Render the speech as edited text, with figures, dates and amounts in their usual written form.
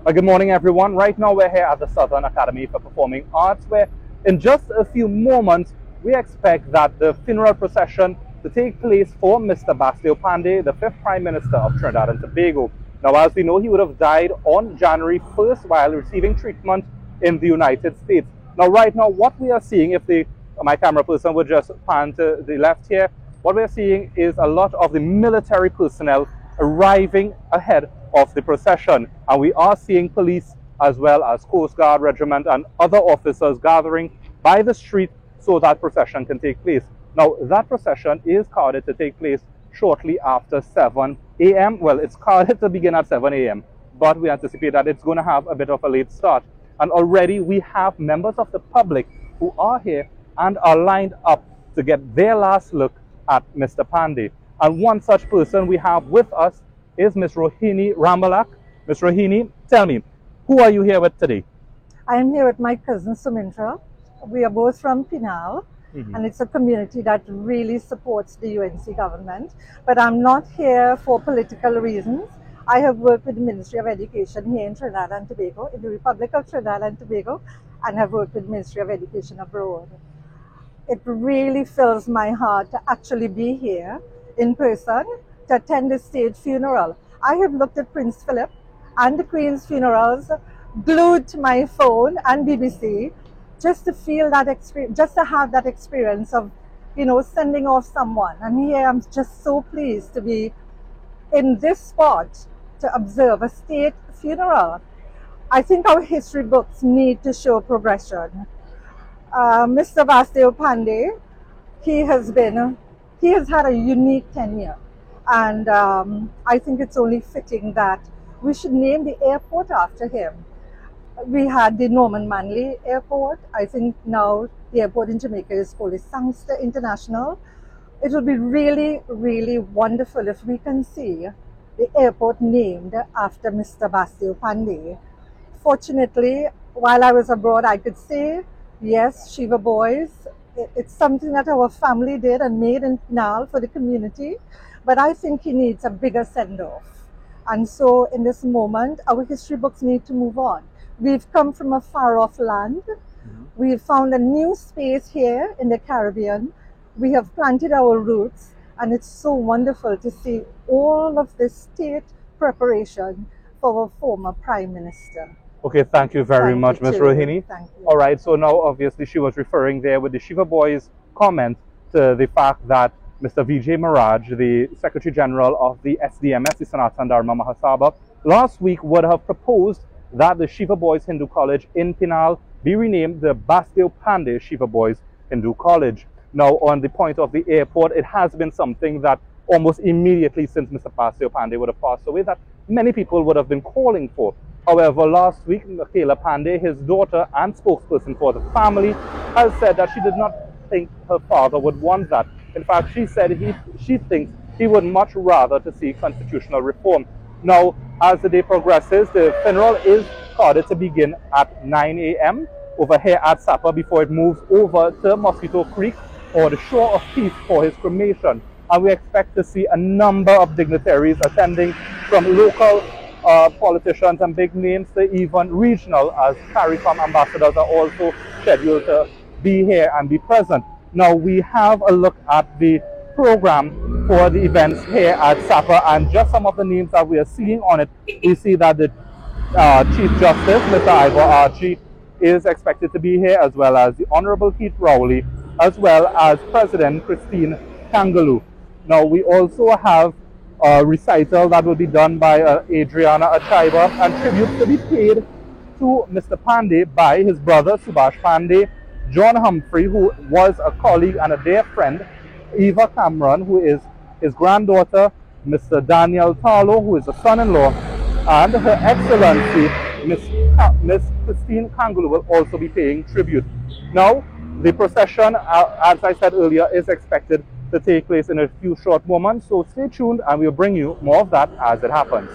Good morning, everyone. Right now, we're here at the Southern Academy for Performing Arts, where in just a few moments, we expect that the funeral procession to take place for Mr. Bastille Pandey, the fifth Prime Minister of Trinidad and Tobago. Now, as we know, he would have died on January 1st while receiving treatment in the United States. Now, right now, what we are seeing, if my camera person would just pan to the left here, what we're seeing is a lot of the military personnel arriving ahead of the procession, and we are seeing police as well as Coast Guard Regiment and other officers gathering by the street so that procession can take place. Now, that procession is carded to take place shortly after 7 a.m. Well, it's carded to begin at 7 a.m., but we anticipate that it's going to have a bit of a late start. And already we have members of the public who are here and are lined up to get their last look at Mr. Pandey. And one such person we have with us is Ms. Rohini Rambalak. Ms. Rohini, tell me, who are you here with today? I am here with my cousin Sumintra. We are both from Pinal, and it's a community that really supports the UNC government. But I'm not here for political reasons. I have worked with the Ministry of Education here in Trinidad and Tobago, in the Republic of Trinidad and Tobago, and have worked with the Ministry of Education abroad. It really fills my heart to actually be here in person to attend the state funeral. I have looked at Prince Philip and the Queen's funerals, glued to my phone and BBC, just to feel that experience, just to have that experience of, sending off someone. And here I'm just so pleased to be in this spot to observe a state funeral. I think our history books need to show progression. Mr. Bastille Pandey, he has had a unique tenure, and I think it's only fitting that we should name the airport after him. We had the Norman Manley Airport. I think now the airport in Jamaica is called Sangster International. It will be really, really wonderful if we can see the airport named after Mr. Bastille Pandey. Fortunately, while I was abroad, I could say, yes, Shiva Boys, it's something that our family did and made in Pinal for the community, but I think he needs a bigger send-off. And so in this moment, our history books need to move on. We've come from a far-off land. We've found a new space here in the Caribbean. We have planted our roots, and it's so wonderful to see all of this state preparation for our former Prime Minister. Okay, thank you very much, Ms. Rohini. Thank you. All right, so now obviously she was referring there with the Shiva Boys comment to the fact that Mr. Vijay Maharaj, the Secretary General of the SDMS, the Sanatan Dharma Mahasabha, last week would have proposed that the Shiva Boys Hindu College in Pinal be renamed the Bastille Pandey Shiva Boys Hindu College. Now, on the point of the airport, it has been something that almost immediately since Mr. Bastille Pandey would have passed away, that many people would have been calling for. However, last week, Michaela Pandey, his daughter and spokesperson for the family, has said that she did not think her father would want that. In fact, she said she thinks he would much rather to see constitutional reform. Now, as the day progresses, the funeral is carded to begin at 9 a.m. over here at Sapa before it moves over to Mosquito Creek or the Shore of Peace for his cremation. And we expect to see a number of dignitaries attending, from local politicians and big names to even regional, as CARICOM ambassadors are also scheduled to be here and be present. Now, we have a look at the program for the events here at Sapa, and just some of the names that we are seeing on it. We see that the Chief Justice, Mr. Ivor Archie, is expected to be here, as well as the Honorable Keith Rowley, as well as President Christine Kangaloo. Now, we also have a recital that will be done by Adriana Achaiba, and tribute to be paid to Mr. Pandey by his brother Subhash Pandey, John Humphrey, who was a colleague and a dear friend, Eva Cameron, who is his granddaughter, Mr. Daniel Tarlow, who is a son-in-law, and Her Excellency, Miss Christine Kangaloo, will also be paying tribute. Now, the procession, as I said earlier, is expected to take place in a few short moments, so stay tuned and we'll bring you more of that as it happens.